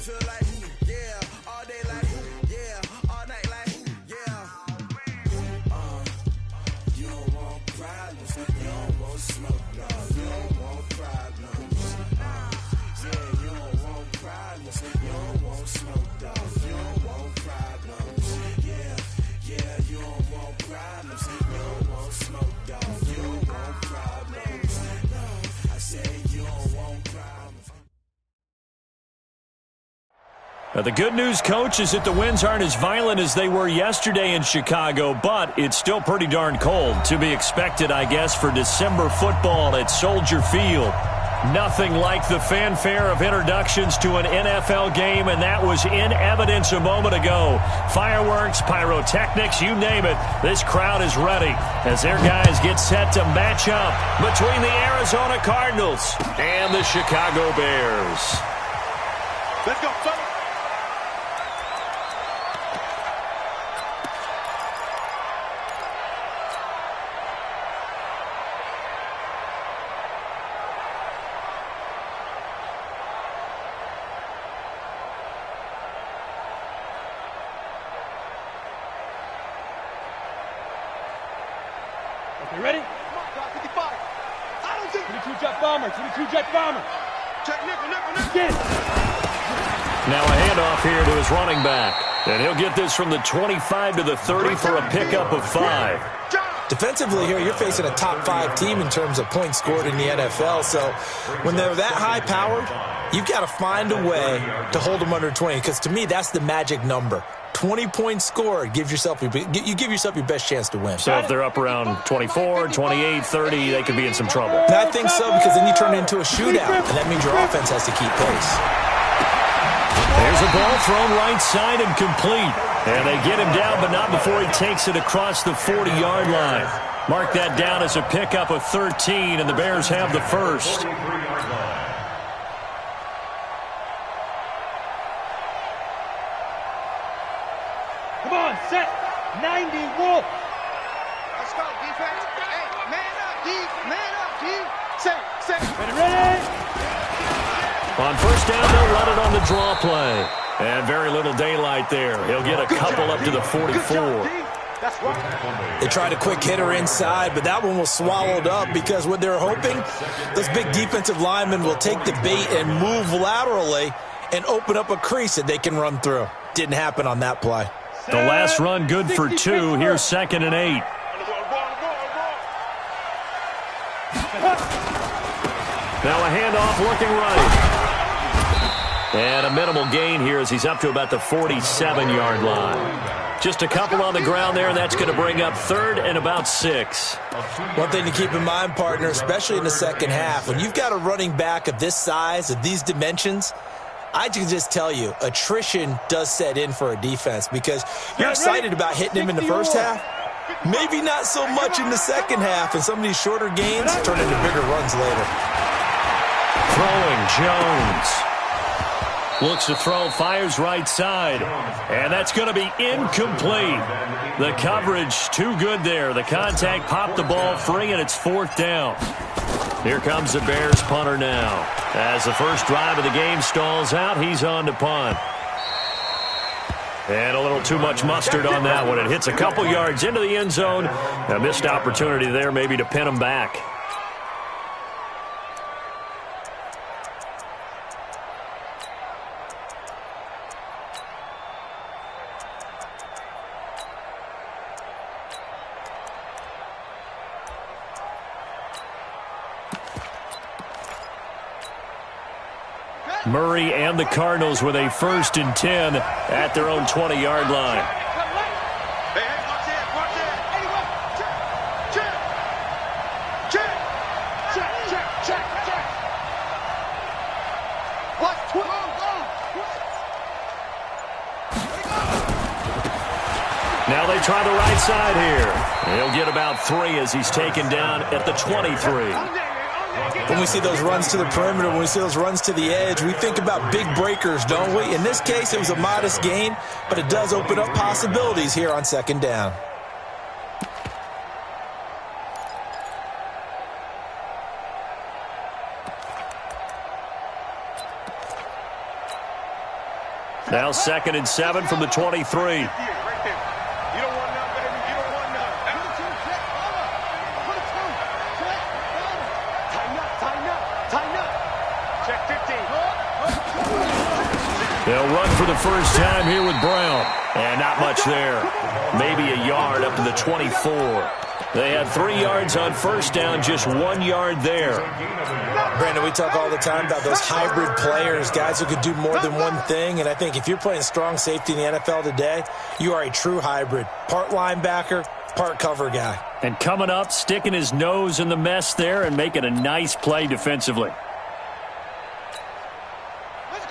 feel like, yeah, all day like, yeah, all night like, yeah. You don't want problems, you don't want smoke, dog. You don't want problems. Yeah, you don't want problems, you don't want smoke, dog. You don't want problems. Yeah, you don't want problems, you don't want smoke, dog. You don't want problems. No, I said you don't want problems. Now, the good news, Coach, is that the winds aren't as violent as they were yesterday in Chicago, but it's still pretty darn cold. To be expected, I guess, for December football at Soldier Field. Nothing like the fanfare of introductions to an NFL game, and that was in evidence a moment ago. Fireworks, pyrotechnics, you name it. This crowd is ready as their guys get set to match up between the Arizona Cardinals and the Chicago Bears. Let's go, fellas. You ready? Come on, guys, 55. I don't think. 22 jet bomber, 22 jet bomber. Check nickel. Again. Now a handoff here to his running back. And he'll get this from the 25 to the 30 for a pickup of 5. Defensively here, you're facing a top 5 team in terms of points scored in the NFL. So when they're that high-powered, you've got to find a way to hold them under 20. Because to me, that's the magic number. 20 points scored, you give yourself your best chance to win. So if they're up around 24, 28, 30, they could be in some trouble. And I think so, because then you turn it into a shootout, and that means your offense has to keep pace. There's a ball thrown right side and complete. And they get him down, but not before he takes it across the 40-yard line. Mark that down as a pickup of 13, and the Bears have the first. Come on, set. 90, Wolf. Let's go, defense. Hey, man up, D. Man up, D. Set. Ready? On first down, they'll run it on the draw play. And very little daylight there. He'll get a couple up to the 44. That's right. They tried a quick hitter inside, but that one was swallowed up because what they're hoping, those big defensive linemen will take the bait and move laterally and open up a crease that they can run through. Didn't happen on that play. The last run good for 2. Here's 2nd and 8. Now a handoff looking right. And a minimal gain here as he's up to about the 47-yard line. Just a couple on the ground there, and that's going to bring up 3rd and about 6. One thing to keep in mind, partner, especially in the second half, when you've got a running back of this size, of these dimensions, I can just tell you, attrition does set in for a defense because you're excited about hitting him in the first half. Maybe not so much in the second half, and some of these shorter gains turn into bigger runs later. Throwing Jones. Looks to throw, fires right side. And that's going to be incomplete. The coverage too good there. The contact popped the ball free, and it's 4th down. Here comes the Bears punter now. As the first drive of the game stalls out, he's on to punt. And a little too much mustard on that one. It hits a couple yards into the end zone. A missed opportunity there maybe to pin him back. Murray and the Cardinals with a 1st and 10 at their own 20-yard line. Hey, watch it. Anyway, check. Watch, go. Now they try the right side here. He'll get about 3 as he's taken down at the 23. When we see those runs to the perimeter, when we see those runs to the edge, we think about big breakers, don't we? In this case, it was a modest gain, but it does open up possibilities here on 2nd down. Now 2nd and 7 from the 23. They'll run for the first time here with Brown. And not much there. Maybe a yard up to the 24. They had 3 yards on first down, just 1 yard there. Brandon, we talk all the time about those hybrid players, guys who could do more than one thing. And I think if you're playing strong safety in the NFL today, you are a true hybrid. Part linebacker, part cover guy. And coming up, sticking his nose in the mess there and making a nice play defensively.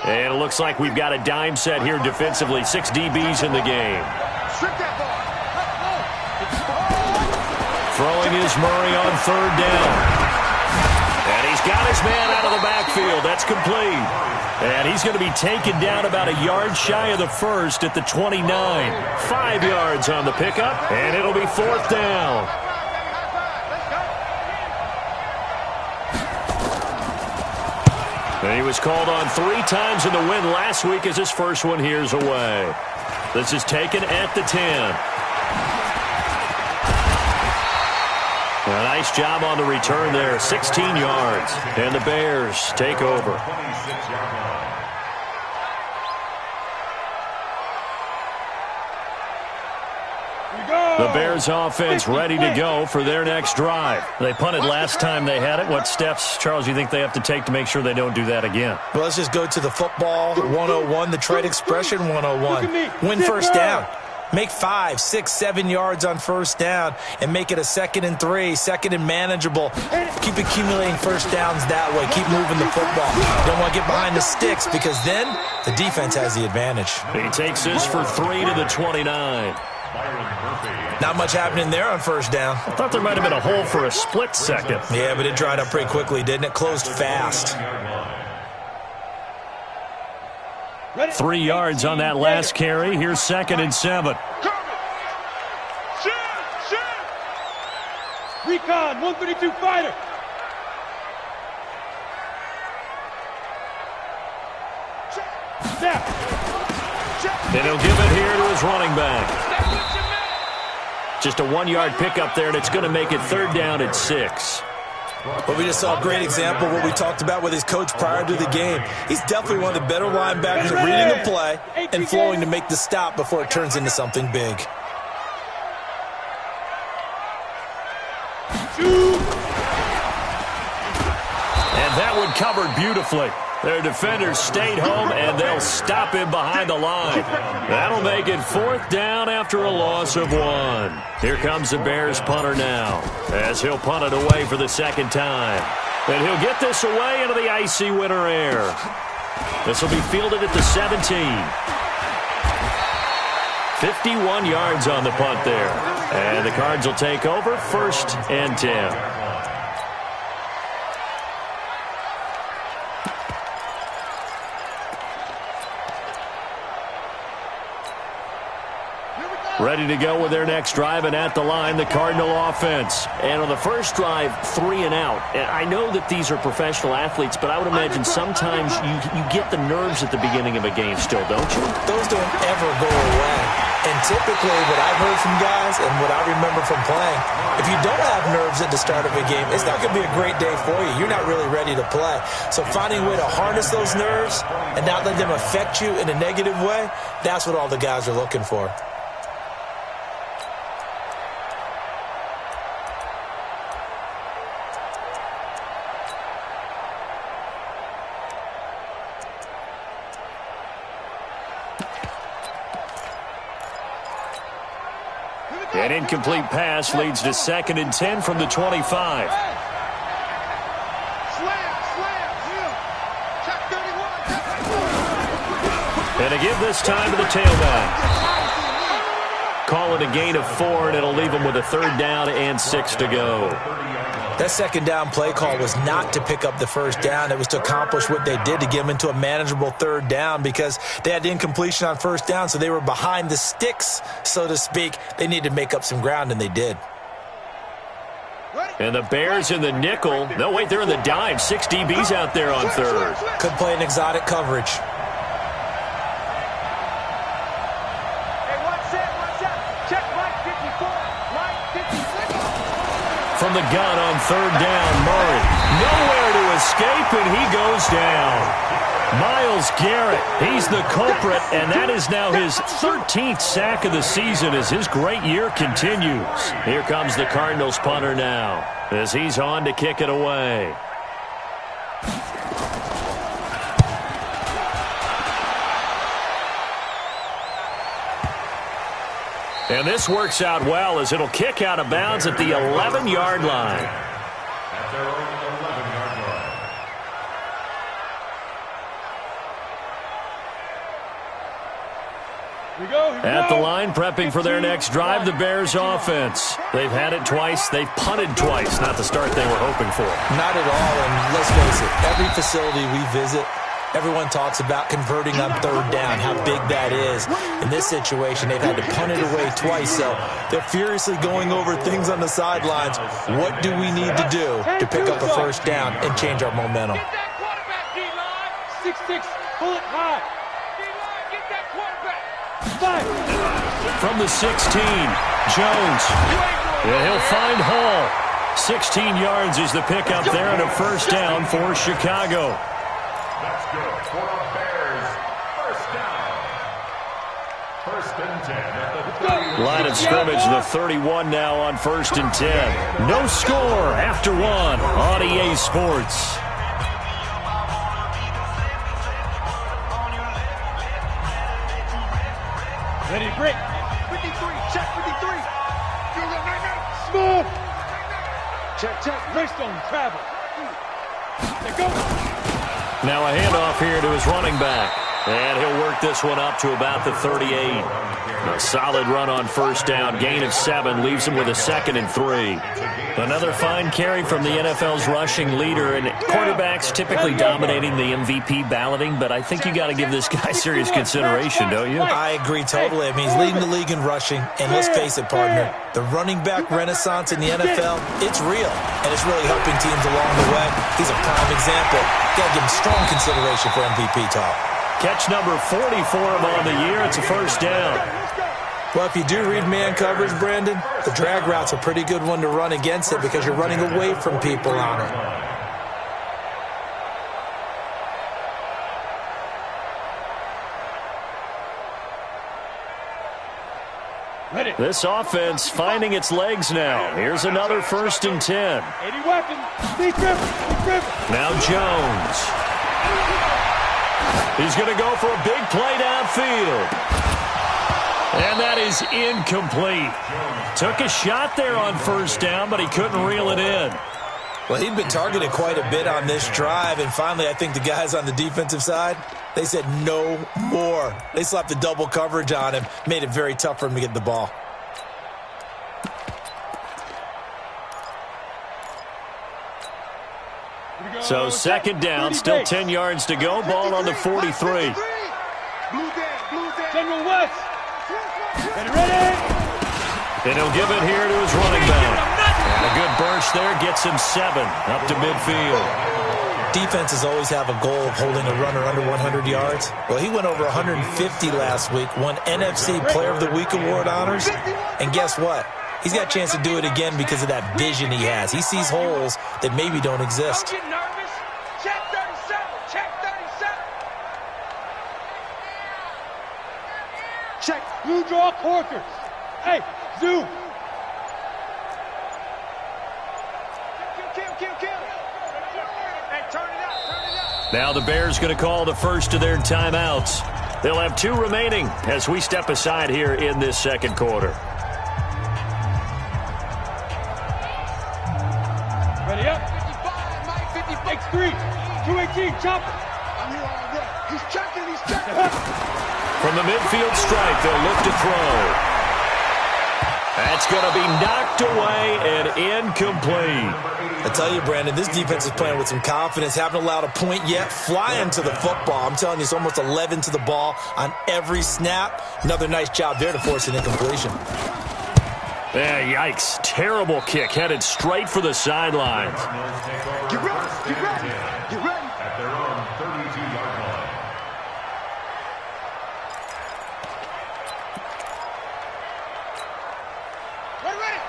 And it looks like we've got a dime set here defensively. 6 DBs in the game. Throwing is Murray on 3rd down. And he's got his man out of the backfield. That's complete. And he's going to be taken down about a yard shy of the first at the 29. 5 yards on the pickup, and it'll be 4th down. And he was called on 3 times in the win last week as his first one here's away. This is taken at the 10. A nice job on the return there, 16 yards. And the Bears take over. The Bears offense ready to go for their next drive. They punted last time they had it. What steps, Charles, do you think they have to take to make sure they don't do that again? Well, let's just go to the football 101, the trade expression 101. Win first down. Make 5, 6, 7 yards on first down and make it a 2nd and 3, 2nd and manageable. Keep accumulating first downs that way. Keep moving the football. You don't want to get behind the sticks because then the defense has the advantage. He takes this for 3 to the 29. Not much happening there on first down. I thought there might have been a hole for a split second. Yeah, but it dried up pretty quickly, didn't it? Closed fast. 3 yards on that last carry. Here's 2nd and 7. Recon, 132 fighter. And he'll give it here to his running back. Just a 1-yard pickup there, and it's going to make it 3rd down at 6. But we just saw a great example of what we talked about with his coach prior to the game. He's definitely one of the better linebackers at reading the play and flowing to make the stop before it turns into something big. And that one covered beautifully. Their defenders stayed home, and they'll stop him behind the line. That'll make it 4th down after a loss of 1. Here comes the Bears punter now, as he'll punt it away for the 2nd time. And he'll get this away into the icy winter air. This will be fielded at the 17. 51 yards on the punt there. And the Cards will take over, 1st and 10. Ready to go with their next drive, and at the line, the Cardinal offense. And on the first drive, 3 and out. And I know that these are professional athletes, but I would imagine sometimes you get the nerves at the beginning of a game still, don't you? Those don't ever go away. And typically what I've heard from guys and what I remember from playing, if you don't have nerves at the start of a game, it's not going to be a great day for you. You're not really ready to play. So finding a way to harness those nerves and not let them affect you in a negative way, that's what all the guys are looking for. An incomplete pass leads to 2nd and 10 from the 25. And a give this time to the tailback. Call it a gain of 4, and it'll leave them with a 3rd down and 6 to go. That 2nd down play call was not to pick up the first down. It was to accomplish what they did to get them into a manageable 3rd down because they had the incompletion on first down, so they were behind the sticks, so to speak. They needed to make up some ground, and they did. And the Bears in the nickel. No, wait, they're in the dime. 6 DBs out there on 3rd. Could play an exotic coverage. from the gun on third down. Murray nowhere to escape, and he goes down. Myles Garrett, he's the culprit, and that is now his 13th sack of the season as his great year continues. Here comes the Cardinals punter now as he's on to kick it away. And this works out well as it'll kick out of bounds at the 11-yard line. At their own 11-yard line. At the line, prepping for their next drive, the Bears offense. They've had it twice. They've punted twice. Not the start they were hoping for. Not at all, and let's face it, every facility we visit, everyone talks about converting on third down, how big that is. In this situation, they've had to punt it away twice, so they're furiously going over things on the sidelines. What do we need to do to pick up a first down and change our momentum? Get that quarterback, D-line. 6'6", pull it high. D-line, get that quarterback. 5. From the 16, Jones. And he'll find Hall. 16 yards is the pickup there and a first down for Chicago. That's good for the Bears. First down. First and 10 at the 30. Line of scrimmage, the 31 now on first and 10. No score after one on EA Sports. Ready, break. 53, check 53. You go, night. Smooth. Check. Wrist on travel. Let go. Now a handoff here to his running back. And he'll work this one up to about the 38. A solid run on first down. Gain of 7 leaves him with a 2nd and 3. Another fine carry from the NFL's rushing leader. And quarterbacks typically dominating the MVP balloting, but I think you got to give this guy serious consideration, don't you? I agree totally. I mean, he's leading the league in rushing. And let's face it, partner, the running back renaissance in the NFL, it's real. And it's really helping teams along the way. He's a prime example. Got to give him strong consideration for MVP talk. Catch number 40 for him on the year. It's a first down. Well, if you do read man coverage, Brandon, the drag route's a pretty good one to run against it because you're running away from people on it. Ready. This offense finding its legs now. Here's another first and 10. 80 weapons. Deep river. Now Jones. He's going to go for a big play downfield. And that is incomplete. Took a shot there on first down, but he couldn't reel it in. Well, he'd been targeted quite a bit on this drive, and finally I think the guys on the defensive side, they said no more. They slapped the double coverage on him, made it very tough for him to get the ball. So second down, still 10 yards to go. Ball on the 43. General West. Ready. And he'll give it here to his running back. And a good burst there gets him 7 up to midfield. Defenses always have a goal of holding a runner under 100 yards. Well, he went over 150 last week, won NFC Player of the Week award honors. And guess what? He's got a chance to do it again because of that vision he has. He sees holes that maybe don't exist. Don't get nervous. Check 37. Check 37. Check. Blue draw Corkers. Hey, zoom. Kill. Hey, turn it up. Now the Bears going to call the first of their timeouts. They'll have 2 remaining as we step aside here in this second quarter. Ready up. 55, Mike, 55. X3. 218. Chopper. I'm here all day. He's checking. From the midfield stripe, they'll look to throw. That's going to be knocked away and incomplete. I tell you, Brandon, this defense is playing with some confidence. Haven't allowed a point yet. Flying to the football. I'm telling you, it's almost 11 to the ball on every snap. Another nice job there to force an incompletion. Yeah, yikes. Terrible kick headed straight for the sidelines. Get ready. At their own 32-yard line.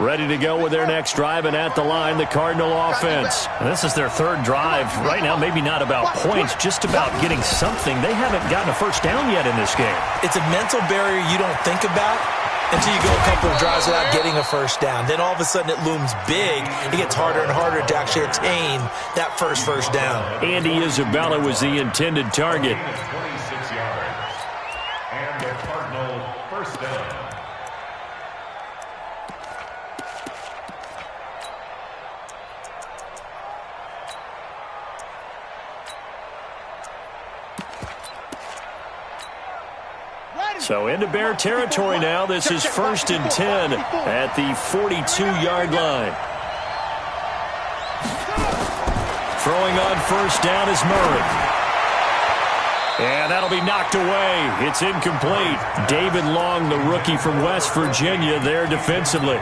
Ready to go with their next drive, and at the line, the Cardinal offense. And this is their third drive. Right now, maybe not about points, just about getting something. They haven't gotten a first down yet in this game. It's a mental barrier you don't think about until you go a couple of drives without getting a first down. Then all of a sudden it looms big. It gets harder and harder to actually attain that first down. Andy Isabella was the intended target. 26 yards. And the Cardinal first down. So into Bear territory now. This is 1st and 10 at the 42-yard line. Throwing on first down is Murray. And that'll be knocked away. It's incomplete. David Long, the rookie from West Virginia, there defensively.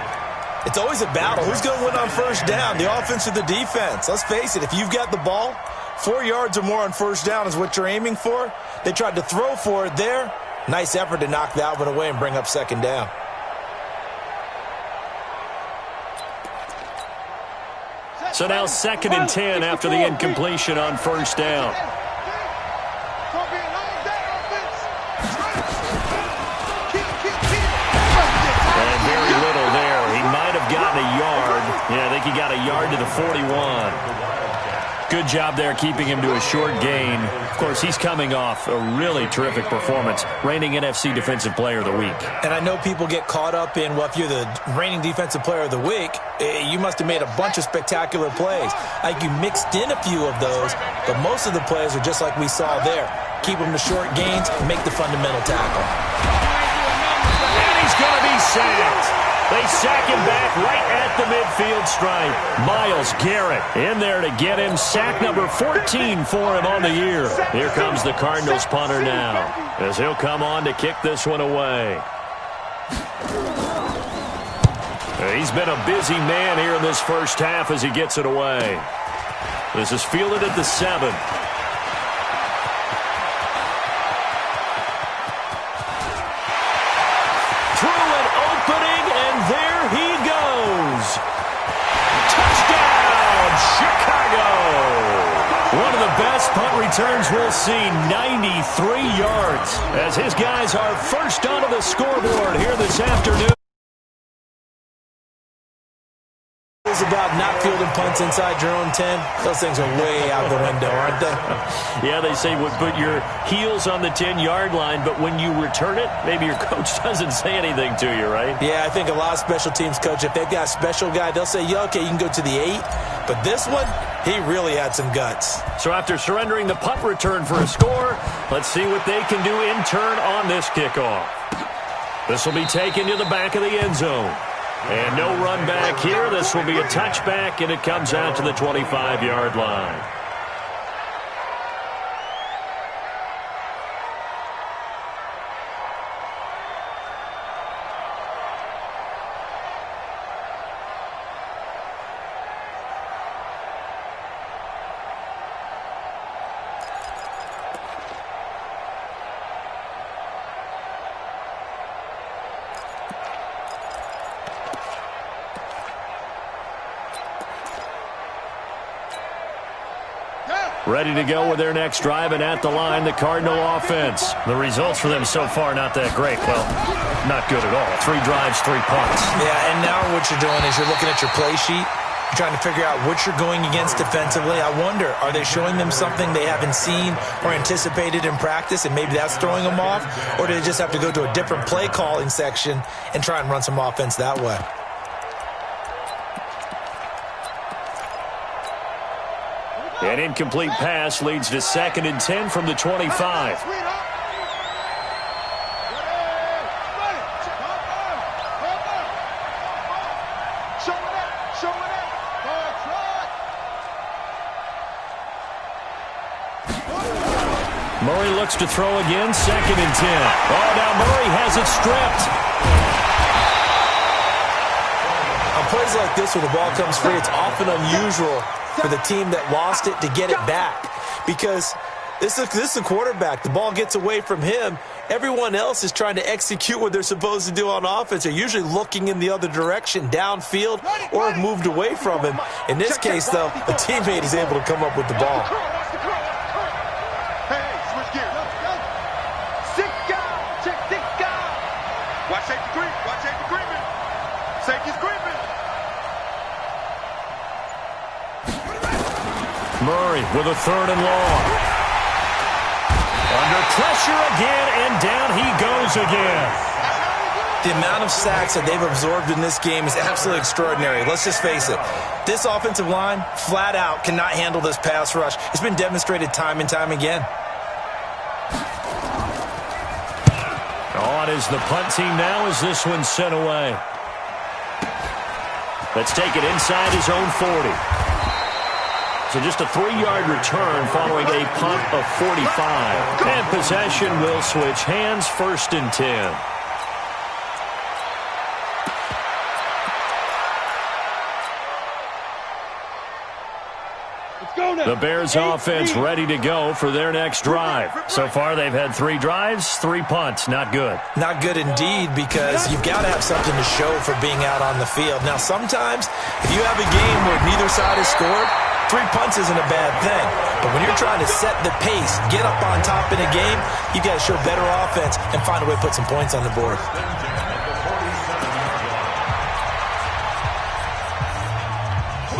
It's always a battle. Who's going to win on first down, the offense or the defense? Let's face it, if you've got the ball, 4 yards or more on first down is what you're aiming for. They tried to throw for it there. Nice effort to knock that one away and bring up second down. So now 2nd and 10 after the incompletion on first down. And very little there. He might have gotten a yard. Yeah, I think he got a yard to the 41. Good job there keeping him to a short gain. Of course, he's coming off a really terrific performance, reigning NFC Defensive Player of the Week. And I know people get caught up in, well, if you're the reigning Defensive Player of the Week, you must have made a bunch of spectacular plays. I think you mixed in a few of those, but most of the plays are just like we saw there. Keep them to short gains, make the fundamental tackle. And he's going to be sacked. They sack him back right at the midfield stripe. Myles Garrett in there to get him. Sack number 14 for him on the year. Here comes the Cardinals punter now, as he'll come on to kick this one away. He's been a busy man here in this first half as he gets it away. This is fielded at the 7. One of the best punt returns we'll see, 93 yards, as his guys are first onto the scoreboard here this afternoon. It's about not fielding punts inside your own 10. Those things are way out the window, aren't they? Yeah, they say put your heels on the 10-yard line, but when you return it, maybe your coach doesn't say anything to you, right? Yeah, I think a lot of special teams coach, if they've got a special guy, they'll say, yeah, okay, you can go to the 8. But this one, he really had some guts. So after surrendering the punt return for a score, let's see what they can do in turn on this kickoff. This will be taken to the back of the end zone. And no run back here. This will be a touchback, and it comes out to the 25-yard line. Ready to go with their next drive, and at the line, the Cardinal offense. The results for them so far not that great. Well, not good at all. 3 drives, 3 punts. Yeah, and now what you're doing is you're looking at your play sheet. You're trying to figure out what you're going against defensively. I wonder, are they showing them something they haven't seen or anticipated in practice, and maybe that's throwing them off? Or do they just have to go to a different play calling section and try and run some offense that way? An incomplete pass leads to 2nd and 10 from the 25. Murray looks to throw again, 2nd and 10. Oh, now Murray has it stripped. On plays like this where the ball comes free, it's often unusual for the team that lost it to get it back, because This is the quarterback. The ball gets away from him. Everyone else is trying to execute what they're supposed to do on offense. They're usually looking in the other direction, downfield, or have moved away from him. In this case, though, a teammate is able to come up with the ball. Hey, switch gears. Six guys. Check six guys. Watch safety creep. Watch safety creeping. Safety's creeping. Murray with a 3rd and long. Under pressure again, and down he goes again. The amount of sacks that they've absorbed in this game is absolutely extraordinary. Let's just face it. This offensive line, flat out, cannot handle this pass rush. It's been demonstrated time and time again. On is the punt team now as this one's sent away. Let's take it inside his own 40. So just a 3-yard return following a punt of 45. And possession will switch hands, 1st and 10. The Bears offense ready to go for their next drive. So far they've had 3 drives, 3 punts. Not good. Not good indeed, because you've got to have something to show for being out on the field. Now, sometimes if you have a game where neither side has scored, 3 punts isn't a bad thing. But when you're trying to set the pace, get up on top in a game, you got to show better offense and find a way to put some points on the board.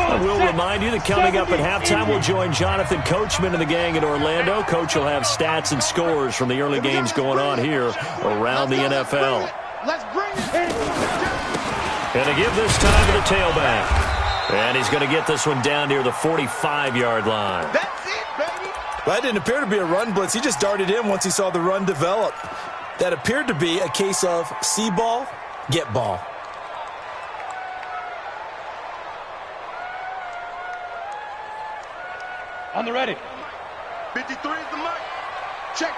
I will remind you that coming up at halftime, we'll join Jonathan Coachman and the gang in Orlando. Coach will have stats and scores from the early games going on here around the NFL. Let's bring it. And to give this time to the tailback. And he's going to get this one down near the 45-yard line. That's it, baby. Well, that didn't appear to be a run blitz. He just darted in once he saw the run develop. That appeared to be a case of see ball, get ball. On the ready. 53 is the mark. Check.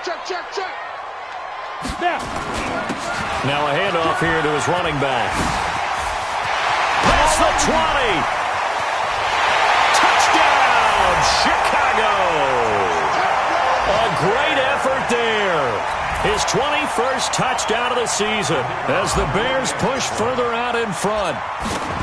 Now a handoff here to his running back. Past the 20. Touchdown, Chicago. A great effort there. His 21st touchdown of the season as the Bears push further out in front.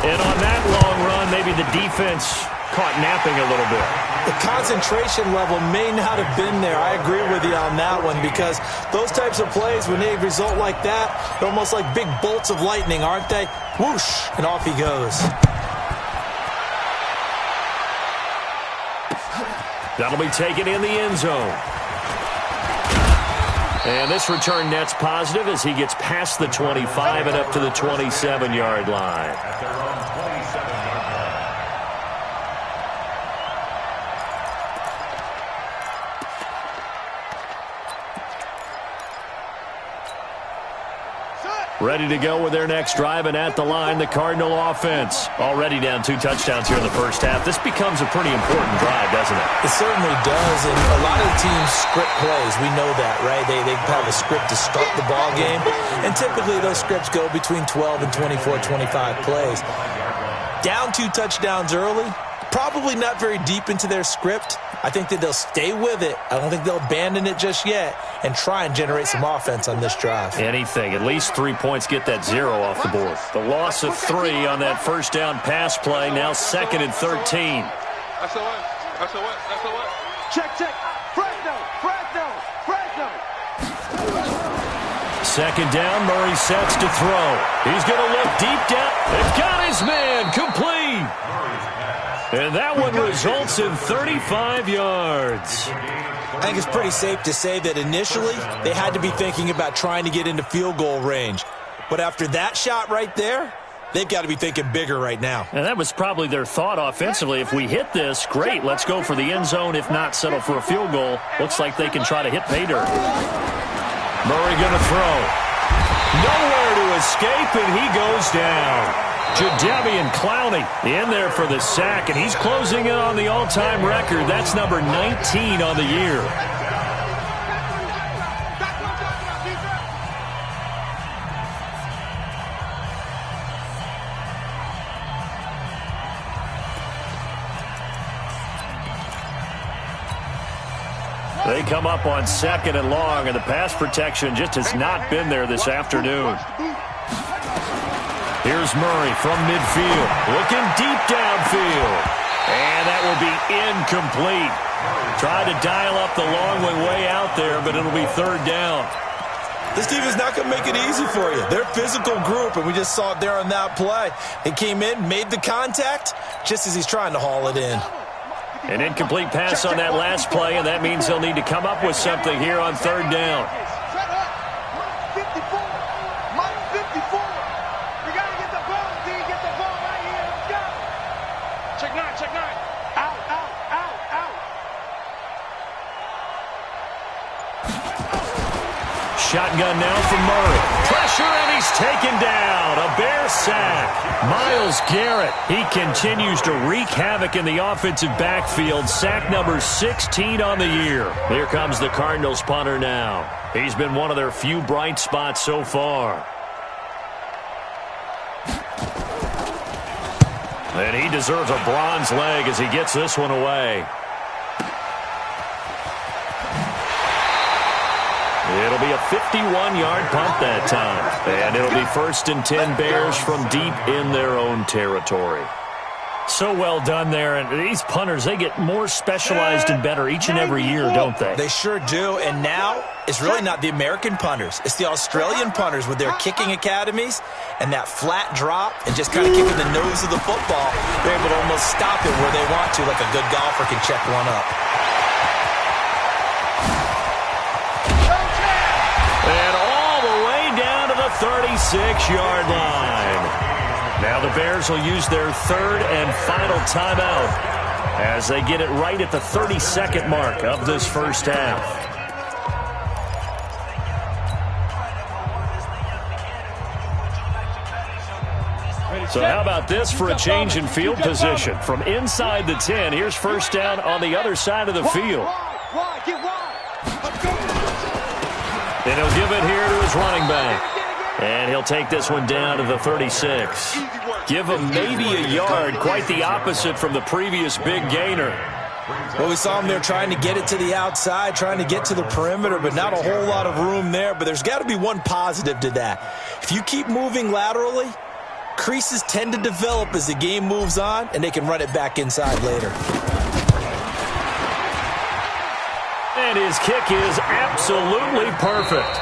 And on that long run, maybe the defense caught napping a little bit. The concentration level may not have been there. I agree with you on that one, because those types of plays, when they result like that, they're almost like big bolts of lightning, aren't they? Whoosh, and off he goes. That'll be taken in the end zone. And this return net's positive as he gets past the 25 and up to the 27-yard line. Ready to go with their next drive, and at the line, the Cardinal offense. Already down 2 touchdowns here in the first half. This becomes a pretty important drive, doesn't it? It certainly does, and a lot of teams script plays. We know that, right? They have a script to start the ball game, and typically those scripts go between 12 and 24, 25 plays. Down 2 touchdowns early, probably not very deep into their script. I think that they'll stay with it. I don't think they'll abandon it just yet and try and generate some offense on this drive. Anything. At least 3 points get that 0 off the board. The loss of 3 on that first down pass play. Now 2nd and 13. Check. Fresno. 2nd down. Murray sets to throw. He's going to look deep down. They've got his man. Complete. And that one results in 35 yards. I think it's pretty safe to say that initially they had to be thinking about trying to get into field goal range. But after that shot right there, they've got to be thinking bigger right now. And that was probably their thought offensively. If we hit this, great. Let's go for the end zone. If not, settle for a field goal. Looks like they can try to hit pay dirt. Murray going to throw. Nowhere to escape, and he goes down. Jadeveon Clowney in there for the sack, and he's closing in on the all-time record. That's number 19 on the year. They come up on 2nd and long, and the pass protection just has not been there this afternoon. Here's Murray from midfield, looking deep downfield. And that will be incomplete. Tried to dial up the long way out there, but it'll be 3rd down. This defense is not going to make it easy for you. They're a physical group, and we just saw it there on that play. He came in, made the contact, just as he's trying to haul it in. An incomplete pass on that last play, and that means they'll need to come up with something here on 3rd down. Shotgun now from Murray. Pressure, and he's taken down. A Bear sack. Myles Garrett, he continues to wreak havoc in the offensive backfield. Sack number 16 on the year. Here comes the Cardinals punter now. He's been one of their few bright spots so far. And he deserves a bronze leg as he gets this one away. It'll be a 51-yard punt that time. And it'll be 1st and 10 Bears from deep in their own territory. So well done there. And these punters, they get more specialized and better each and every year, don't they? They sure do. And now it's really not the American punters. It's the Australian punters with their kicking academies and that flat drop and just kind of kicking the nose of the football. They're able to almost stop it where they want to, like a good golfer can check one up. And all the way down to the 36-yard line. Now the Bears will use their 3rd and final timeout as they get it right at the 32nd mark of this first half. So how about this for a change in field position? From inside the 10, here's 1st down on the other side of the field. And he'll give it here to his running back. And he'll take this one down to the 36. Give him maybe a yard, quite the opposite from the previous big gainer. Well, we saw him there trying to get it to the outside, trying to get to the perimeter, but not a whole lot of room there. But there's got to be one positive to that. If you keep moving laterally, creases tend to develop as the game moves on, and they can run it back inside later. And his kick is absolutely perfect.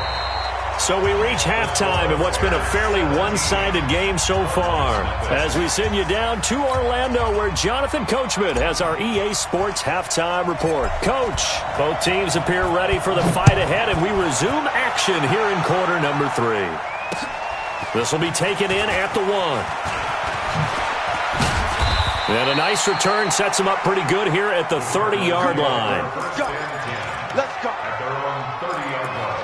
So we reach halftime in what's been a fairly one-sided game so far. As we send you down to Orlando, where Jonathan Coachman has our EA Sports halftime report. Coach, both teams appear ready for the fight ahead, and we resume action here in quarter number 3. This will be taken in at the 1. And a nice return sets him up pretty good here at the 30-yard line. Let's go. At their own 30-yard line.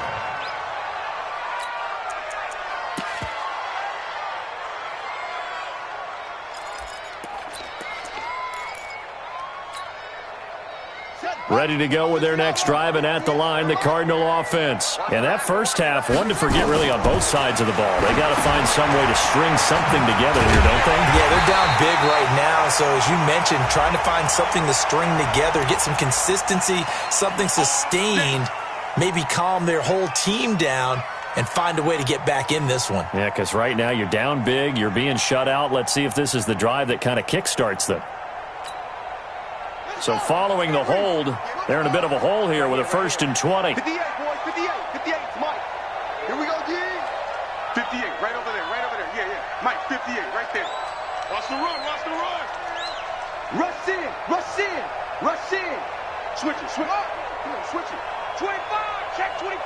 Ready to go with their next drive, and at the line, the Cardinal offense. And that first half, one to forget really on both sides of the ball. They got to find some way to string something together here, don't they? Yeah, they're down big right now. So as you mentioned, trying to find something to string together, get some consistency, something sustained, maybe calm their whole team down and find a way to get back in this one. Yeah, because right now you're down big, you're being shut out. Let's see if this is the drive that kind of kickstarts them. So following the hold, they're in a bit of a hole here with a 1st and 20. 58, boys, 58, 58, Mike. Here we go, G. 58, right over there, yeah. Mike, 58, right there. Watch the run. Rush in. Switch it. Come on, switch it. 25, check 25.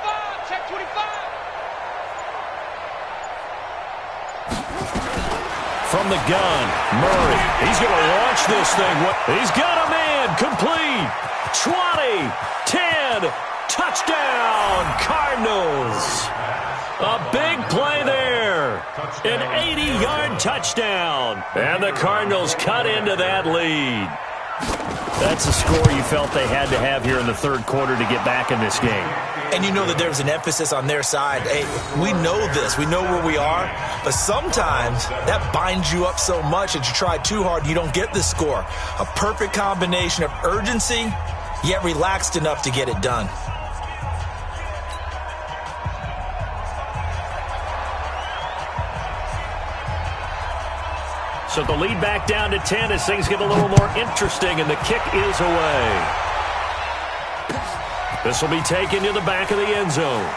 From the gun, Murray. He's going to launch this thing. He's got a man. Complete. 20, 10, touchdown, Cardinals. A big play there. An 80-yard touchdown. And the Cardinals cut into that lead. That's a score you felt they had to have here in the 3rd quarter to get back in this game. And you know that there's an emphasis on their side. Hey, we know this. We know where we are. But sometimes that binds you up so much that you try too hard and you don't get the score. A perfect combination of urgency, yet relaxed enough to get it done. So the lead back down to 10 as things get a little more interesting, and the kick is away. This will be taken to the back of the end zone.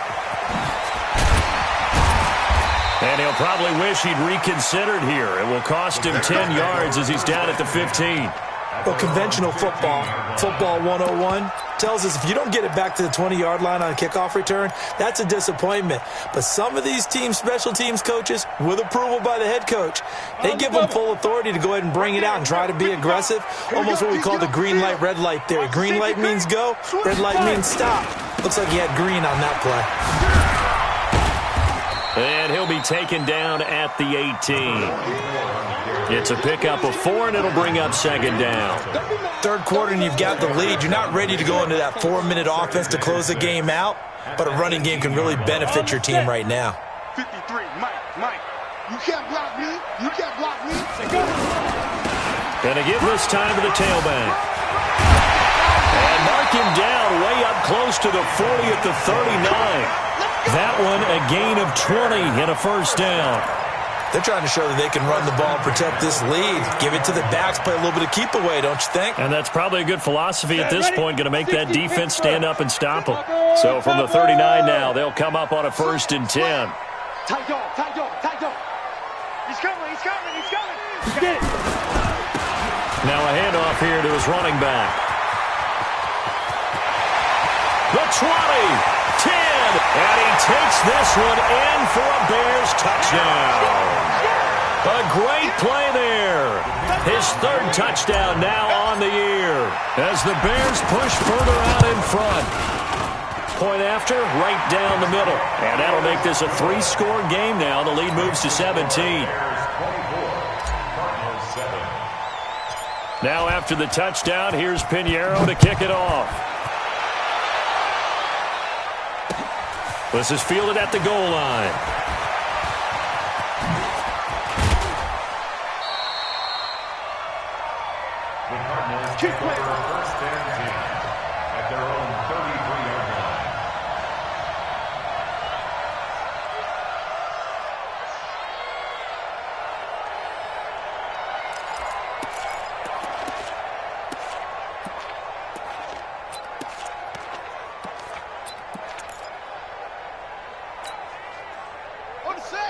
And he'll probably wish he'd reconsidered here. It will cost him 10 yards as he's down at the 15. Well, conventional football 101, tells us if you don't get it back to the 20-yard line on a kickoff return, that's a disappointment. But some of these teams, special teams coaches, with approval by the head coach, they give them full authority to go ahead and bring it out and try to be aggressive, almost what we call the green light, red light theory. Green light means go, red light means stop. Looks like he had green on that play. And he'll be taken down at the 18. It's a pickup of 4, and it'll bring up second down. Third quarter, and you've got the lead. You're not ready to go into that 4-minute offense to close the game out, but a running game can really benefit your team right now. 53, Mike. You can't block me. You can't block me. Gonna give this time to the tailback. And mark him down way up close to the 40 at the 39. That one a gain of 20 and a first down. They're trying to show that they can run the ball and protect this lead. Give it to the backs, play a little bit of keep away, don't you think? And that's probably a good philosophy at this point, going to make that defense stand up and stop them. So from the 39 now, they'll come up on a 1st and 10. Tight dog. He's coming. Get it. Now a handoff here to his running back. The 20. 10, and he takes this one in for a Bears touchdown. A great play there. His 3rd touchdown now on the year as the Bears push further out in front. Point after, right down the middle. And that'll make this a 3-score game now. The lead moves to 17. Now after the touchdown, here's Pinheiro to kick it off. This is fielded at the goal line. The Cardinals kick for 1st and 10 at their own 33-yard line.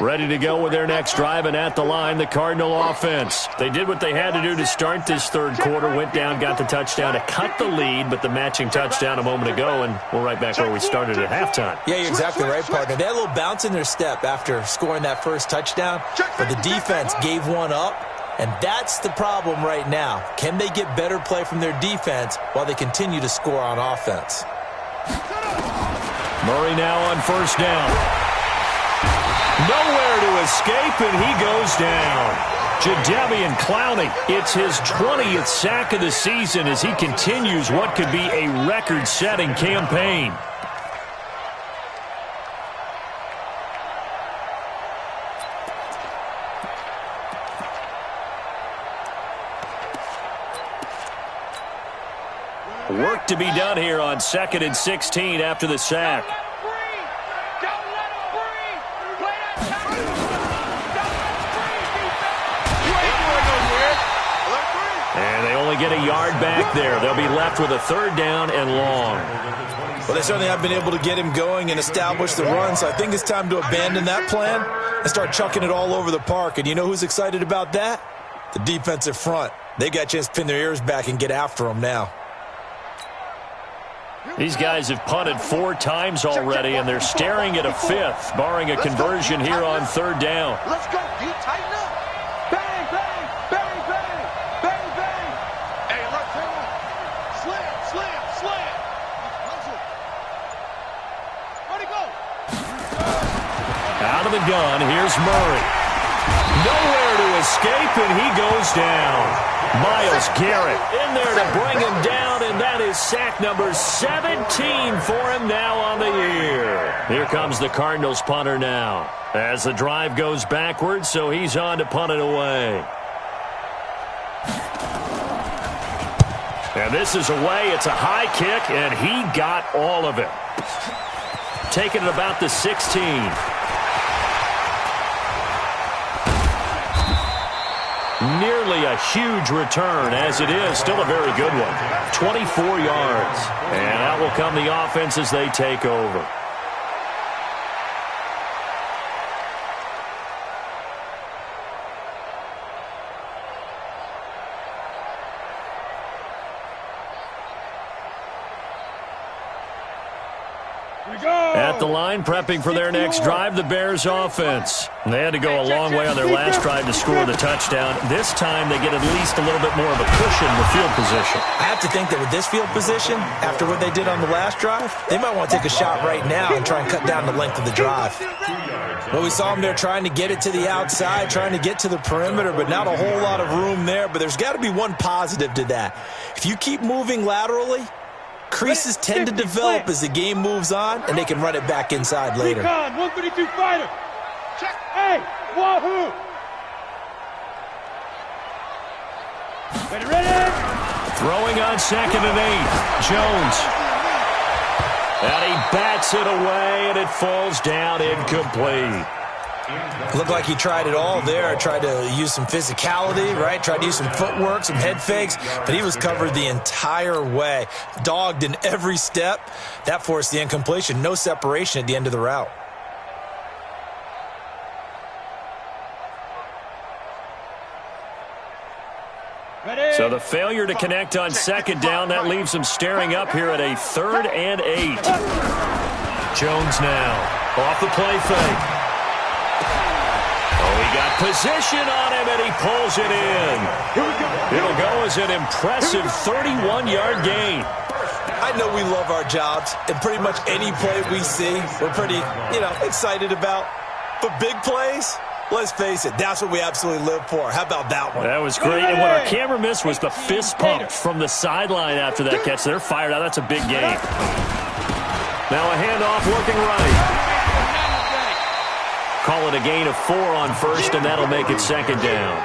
Ready to go with their next drive, and at the line, the Cardinal offense. They did what they had to do to start this 3rd quarter, went down, got the touchdown to cut the lead, but the matching touchdown a moment ago, and we're right back where we started at halftime. Yeah, you're exactly right, partner. They had a little bounce in their step after scoring that first touchdown, but the defense gave one up, and that's the problem right now. Can they get better play from their defense while they continue to score on offense? Murray now on 1st down. Nowhere to escape, and he goes down. Jadeveon Clowney, it's his 20th sack of the season as he continues what could be a record-setting campaign. Work to be done here on 2nd and 16 after the sack. And they only get a yard back there. They'll be left with a 3rd down and long. Well, they certainly have been able to get him going and establish the run, so I think it's time to abandon that plan and start chucking it all over the park. And you know who's excited about that? The defensive front. They got a chance to pin their ears back and get after him now. These guys have punted 4 times already, and they're staring at a 5th, barring a conversion here on 3rd down. Let's go, D. Tighten up. Bang, bang, bang, bang, bang, bang. Hey, look, slam. Where'd he go? Out of the gun, here's Murray. Nowhere to escape, and he goes down. Myles Garrett in there to bring him down, and that is sack number 17 for him now on the year. Here comes the Cardinals punter now as the drive goes backwards, so he's on to punt it away. And this is away. It's a high kick, and he got all of it. Taking it about the 16. Nearly a huge return, as it is still a very good one. 24 yards. And out will come the offense as they take over. At the line, prepping for their next drive, the Bears offense. They had to go a long way on their last drive to score the touchdown. This time, they get at least a little bit more of a cushion with field position. I have to think that with this field position, after what they did on the last drive, they might want to take a shot right now and try and cut down the length of the drive. Well, we saw them there trying to get it to the outside, trying to get to the perimeter, but not a whole lot of room there. But there's got to be one positive to that. If you keep moving laterally, creases tend to develop as the game moves on, and they can run it back inside later. 132 fighter. Check. Hey, wahoo. Ready. Throwing on 2nd and 8. Jones. And he bats it away, and it falls down incomplete. Looked like he tried it all there, tried to use some physicality, right? Tried to use some footwork, some head fakes, but he was covered the entire way. Dogged in every step. That forced the incompletion. No separation at the end of the route. So the failure to connect on 2nd down, that leaves them staring up here at a 3rd and 8. Jones now off the play fake. He got position on him, and he pulls it in. It'll go as an impressive 31-yard gain. I know we love our jobs, and pretty much any play we see, we're pretty, excited about. But big plays, let's face it, that's what we absolutely live for. How about that one? That was great, and what our camera missed was the fist pump from the sideline after that catch. They're fired out. That's a big gain. Now a handoff working right. Call it a gain of 4 on 1st, and that'll make it 2nd down.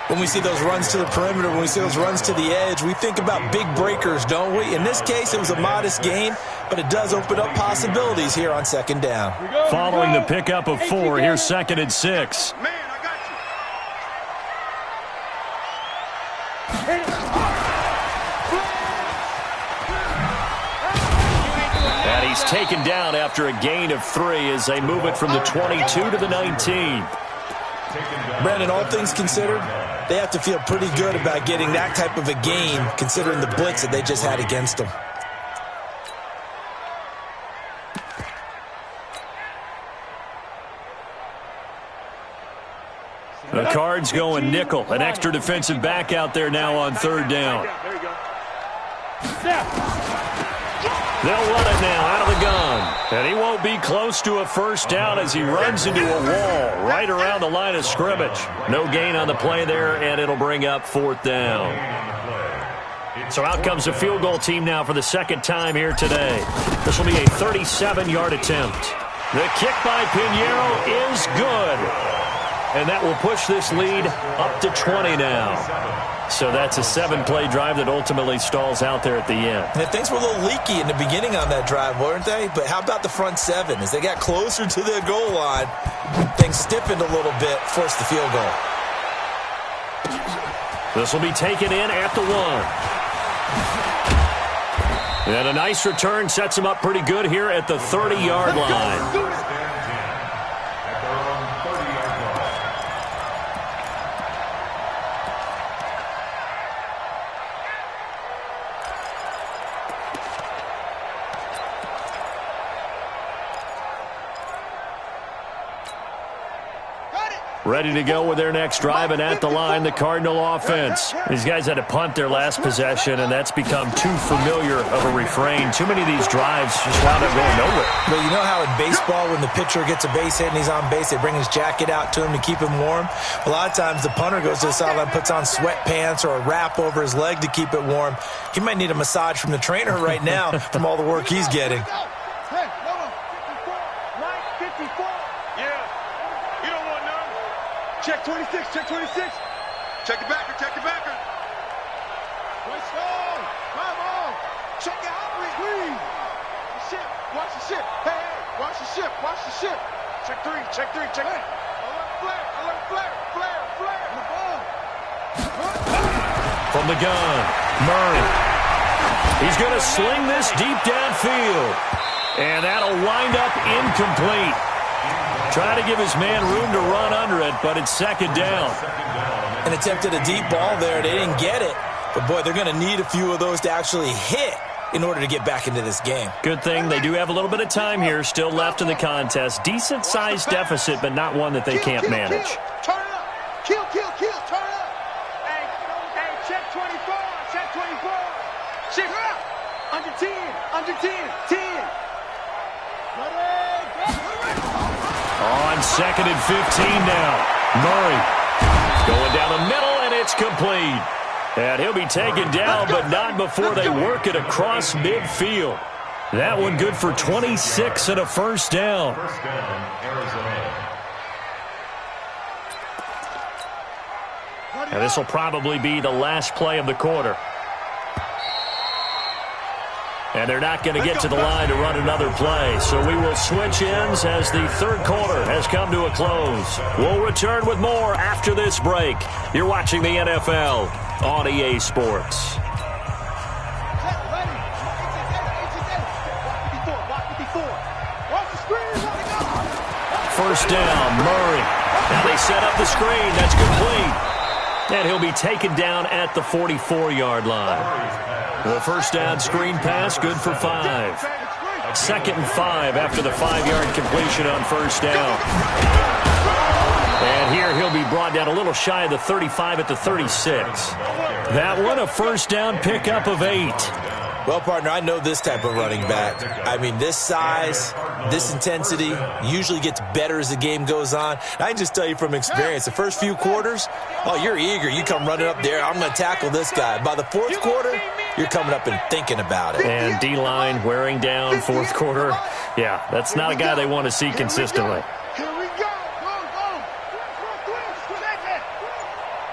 When we see those runs to the perimeter, when we see those runs to the edge, we think about big breakers, don't we? In this case, it was a modest gain, but it does open up possibilities here on 2nd down. Following the pickup of 4, here's 2nd and 6. Man, I got you. And he's taken down after a gain of 3 as they move it from the 22 to the 19. Brandon, all things considered, they have to feel pretty good about getting that type of a gain considering the blitz that they just had against them. The Cards going nickel. An extra defensive back out there now on 3rd down. There you go. They'll run it now out of the gun. And he won't be close to a 1st down as he runs into a wall right around the line of scrimmage. No gain on the play there, and it'll bring up 4th down. So out comes the field goal team now for the 2nd time here today. This will be a 37-yard attempt. The kick by Pinheiro is good. And that will push this lead up to 20 now. So that's a 7-play drive that ultimately stalls out there at the end. And things were a little leaky in the beginning on that drive, weren't they? But how about the front 7? As they got closer to the goal line, things stiffened a little bit, forced the field goal. This will be taken in at the 1. And a nice return sets him up pretty good here at the 30-yard line. Ready to go with their next drive, and at the line, the Cardinal offense. These guys had to punt their last possession, and that's become too familiar of a refrain. Too many of these drives just wound up going nowhere. Well, you know how in baseball, when the pitcher gets a base hit and he's on base, they bring his jacket out to him to keep him warm? A lot of times, the punter goes to the sideline, puts on sweatpants or a wrap over his leg to keep it warm. He might need a massage from the trainer right now from all the work he's getting. Check 26, check 26. Check the backer, check the backer. Let's go. Come on. Check it out, please. Ship, watch the ship. Hey, watch the ship, watch the ship. Check 3, check 3, check 3. Alert flare, flare, flare. The ball. From the gun, Murray. He's going to sling this deep downfield. And that'll wind up incomplete. Trying to give his man room to run under it, but it's second down. And attempted a deep ball there. They didn't get it. But, boy, they're going to need a few of those to actually hit in order to get back into this game. Good thing they do have a little bit of time here still left in the contest. Decent-sized deficit, but not one that they can't manage. Turn it up. Kill, turn it up. Hey, check 24, check 24. Check it up. Under 10, 10. On second and 15 now. Murray going down the middle, and it's complete. And he'll be taken down, but not before they work it across midfield. That one good for 26 and a first down. First down, Arizona. And this will probably be the last play of the quarter. And they're not going to get to the line to run another play. So we will switch ends as the third quarter has come to a close. We'll return with more after this break. You're watching the NFL on EA Sports. First down, Murray. Now they set up the screen. That's complete. And he'll be taken down at the 44-yard line. The first down screen pass, good for 5. Second and 5 after the 5-yard completion on first down. And here he'll be brought down a little shy of the 35 at the 36. That one a first down pickup of 8. Well, partner, I know this type of running back. I mean, this size, this intensity usually gets better as the game goes on. And I can just tell you from experience, the first few quarters, oh, you're eager. You come running up there, I'm going to tackle this guy. By the fourth quarter, you're coming up and thinking about it. And D-line wearing down fourth quarter. Yeah, that's not a guy they want to see consistently. Here we go.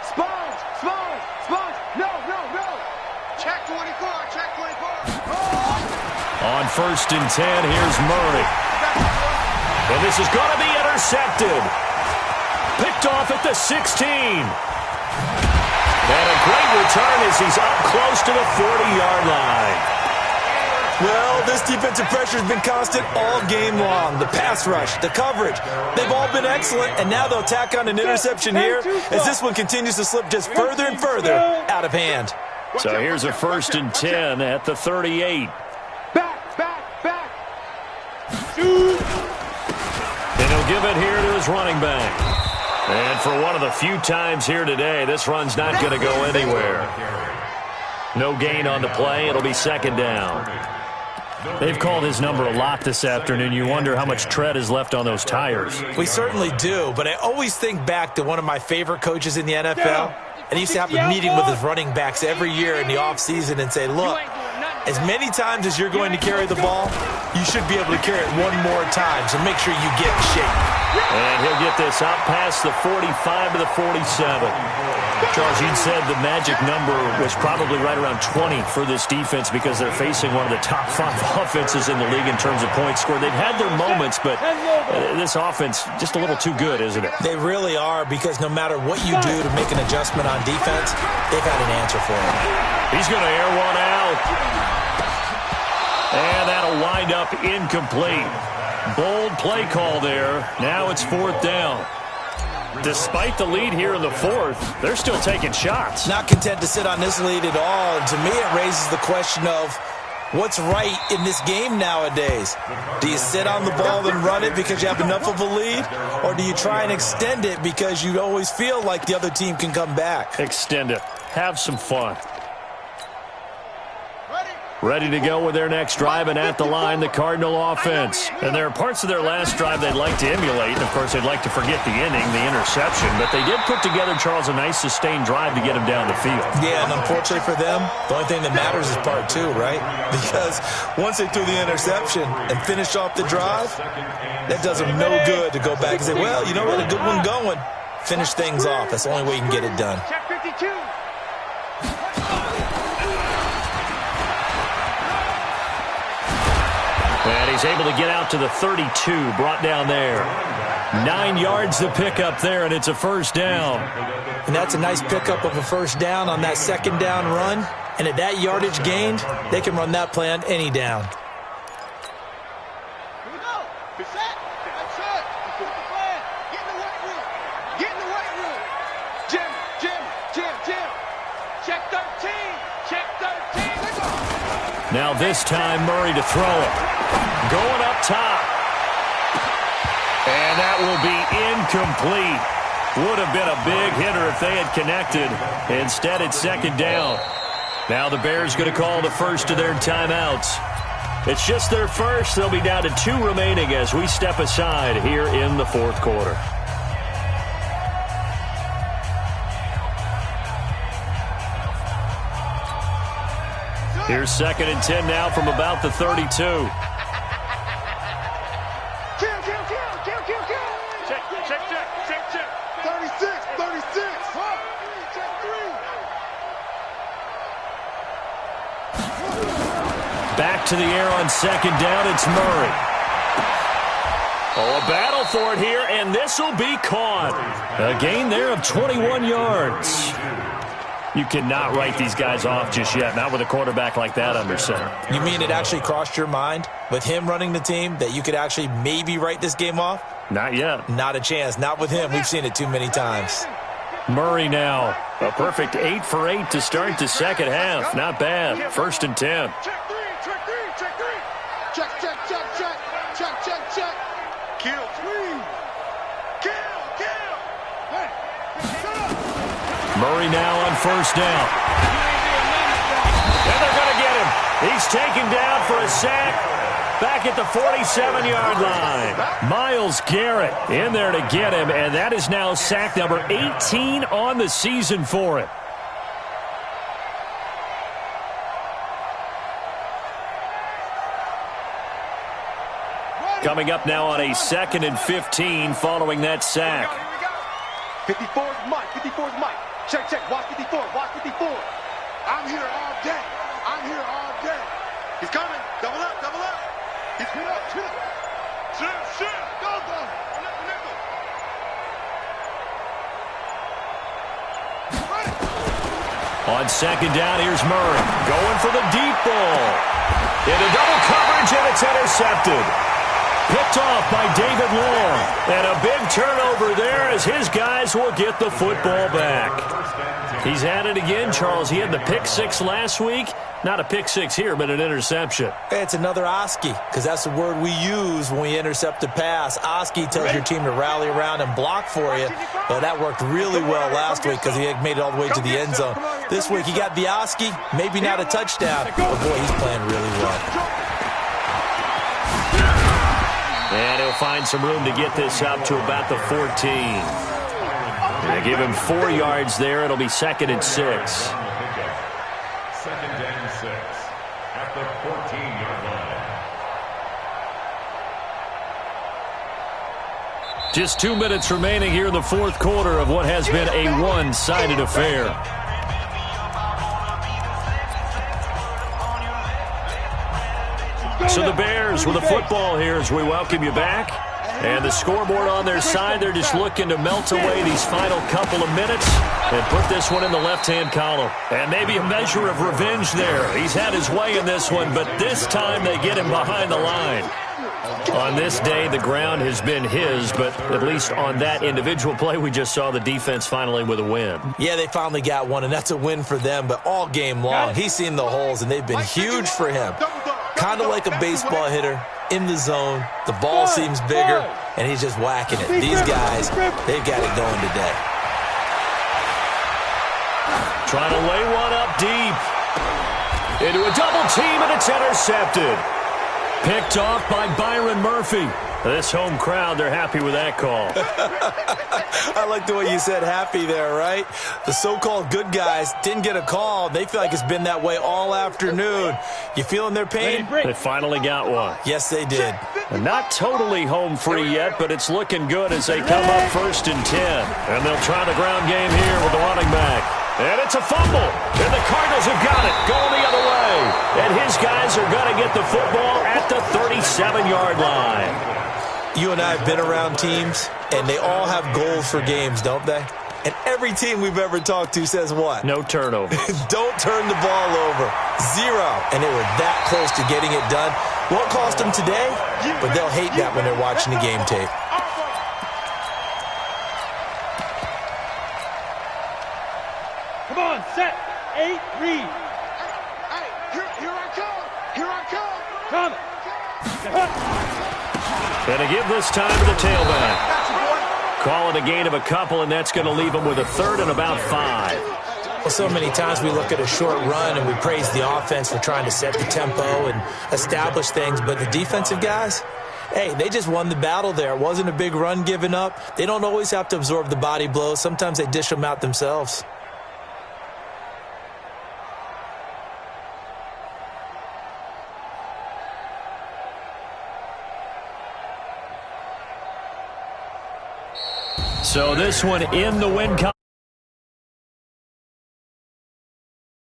Sponge. No. Check 24. On first and 10, here's Murray. And this is going to be intercepted. Picked off at the 16. And a great return as he's up close to the 40-yard line. Well, this defensive pressure has been constant all game long. The pass rush, the coverage, they've all been excellent, and now they'll tack on an interception here as this one continues to slip just further and further out of hand. So here's a first and 10 at the 38. Back. And he'll give it here to his running back. And for one of the few times here today, this run's not going to go anywhere. No gain on the play. It'll be second down. They've called his number a lot this afternoon. You wonder how much tread is left on those tires. We certainly do, but I always think back to one of my favorite coaches in the NFL. And he used to have a meeting with his running backs every year in the offseason and say, look, as many times as you're going to carry the ball, you should be able to carry it one more time, so make sure you get in shape. And he'll get this out past the 45 to the 47. Charles, you'd said the magic number was probably right around 20 for this defense because they're facing one of the top 5 offenses in the league in terms of points scored. They've had their moments, but this offense just a little too good, isn't it? They really are, because no matter what you do to make an adjustment on defense, they've had an answer for it. He's going to air one out. And that'll wind up incomplete. Bold play call there. Now it's fourth down. Despite the lead here in the fourth, they're still taking shots. Not content to sit on this lead at all. And to me, it raises the question of what's right in this game nowadays. Do you sit on the ball and run it because you have enough of a lead? Or do you try and extend it because you always feel like the other team can come back? Extend it. Have some fun. Ready to go with their next drive, and at the line, the Cardinal offense. And there are parts of their last drive they'd like to emulate. And, of course, they'd like to forget the inning, the interception. But they did put together, Charles, a nice sustained drive to get him down the field. Yeah, and unfortunately for them, the only thing that matters is part 2, right? Because once they threw the interception and finished off the drive, that does them no good to go back and say, well, you know what, a good one going. Finish things off. That's the only way you can get it done. Check 52. And he's able to get out to the 32, brought down there. 9 yards to pick up there, and it's a first down. And that's a nice pickup of a first down on that second down run. And at that yardage gained, they can run that play on any down. Here we go. Be set. That's it. Put the plan. Get in the weight room. Get in the weight room. Jim. Check 13. Check 13. Let's go. Now this time, Murray to throw it. Going up top. And that will be incomplete. Would have been a big hitter if they had connected. Instead, it's second down. Now the Bears going to call the first of their timeouts. It's just their first. They'll be down to 2 remaining as we step aside here in the fourth quarter. Here's 2nd and 10 now from about the 32. Kill. Check. 36. Check 3. Back to the air on second down. It's Murray. Oh, a battle for it here, and this will be caught. A gain there of 21 yards. You cannot write these guys off just yet, not with a quarterback like that under center. You mean it actually crossed your mind with him running the team that you could actually maybe write this game off? Not yet. Not a chance. Not with him. We've seen it too many times. Murray now. A perfect 8 for 8 to start the second half. Not bad. 1st and 10. Check 3. Check. Kill 3. Kill. Hey, shut up. Murray now on first down. And they're going to get him. He's taken down for a sack back at the 47-yard line. Myles Garrett in there to get him, and that is now sack number 18 on the season for him. Coming up now on a 2nd and 15 following that sack. 54's Mike. Check. Watch 54. I'm here all day. He's coming. Double up. He's hit up. Shit. Go. On second down, here's Murray. Going for the deep ball. Into double coverage, and it's intercepted. Picked off by David Long. And a big turnover there as his guys will get the football back. He's at it again, Charles. He had the pick 6 last week. Not a pick 6 here, but an interception. It's another Oski, because that's the word we use when we intercept a pass. Oski tells your team to rally around and block for you. But that worked really well last week because he had made it all the way to the end zone. This week he got the Oski, maybe not a touchdown, but boy, he's playing really well. And he'll find some room to get this up to about the 14. They give him 4 yards there. It'll be 2nd and 6. 2nd and 6 at the 14-yard line. Just 2 minutes remaining here in the fourth quarter of what has been a one-sided affair. So the Bears with the football here as we welcome you back. And the scoreboard on their side, they're just looking to melt away these final couple of minutes and put this one in the left-hand column. And maybe a measure of revenge there. He's had his way in this one, but this time they get him behind the line. On this day, the ground has been his, but at least on that individual play, we just saw the defense finally with a win. Yeah, they finally got one, and that's a win for them, but all game long, he's seen the holes, and they've been huge for him. Kind of like a baseball hitter in the zone. The ball seems bigger, and he's just whacking it. These guys, they've got it going today. Trying to lay one up deep. Into a double team, and it's intercepted. Picked off by Byron Murphy. This home crowd, they're happy with that call. I like the way you said happy there, right? The so-called good guys didn't get a call. They feel like it's been that way all afternoon. You feeling their pain? They finally got one. Yes, they did. Not totally home free yet, but it's looking good as they come up 1st and 10. And they'll try the ground game here with the running back. And it's a fumble. And the Cardinals have got it. Going the other way. And his guys are going to get the football at the 37-yard line. You and I have been around teams and they all have goals for games, don't they? And every team we've ever talked to says what? No turnover. Don't turn the ball over. 0. And they were that close to getting it done. Won't cost them today, but they'll hate that when they're watching the game tape. Come on, set. 8, read. Hey, here I come. Here I come. Come. And to give this time to the tailback. Call it a gain of a couple, and that's going to leave them with a third and about 5. Well, so many times we look at a short run and we praise the offense for trying to set the tempo and establish things, but the defensive guys, hey, they just won the battle there. It wasn't a big run given up. They don't always have to absorb the body blows. Sometimes they dish them out themselves. So this one in the win column.